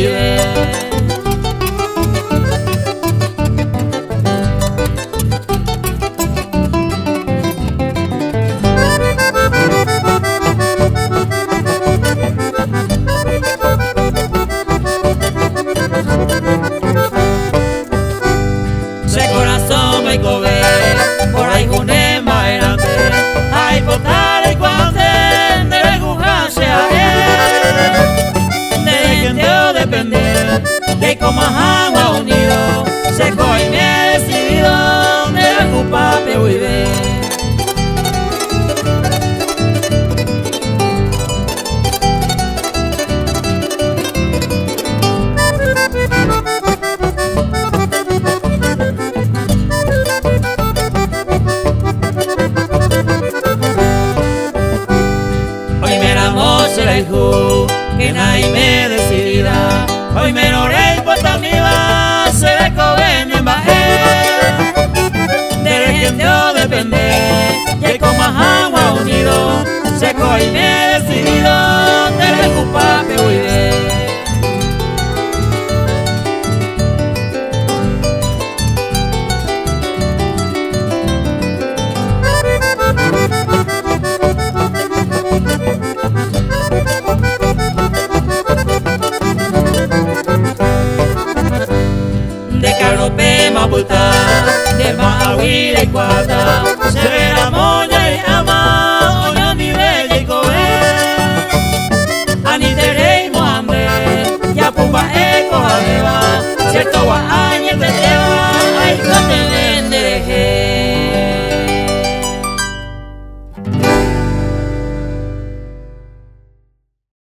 vive. Se corazón me coge, por ahí june bailante, ay potare cuante, de gujache a él, de gente o depender, de como agua unido, se coge y me he decidido, de la culpa te voy a ver. Que nadie me decidirá, hoy me oré y por mi va, se le coge mi embajé, de gente o depender, que como agua unido, se coge y me he decidido, de la culpa me voy a ver. De Carope Mapulta, de Mahahuira y Cuata, se ve la moña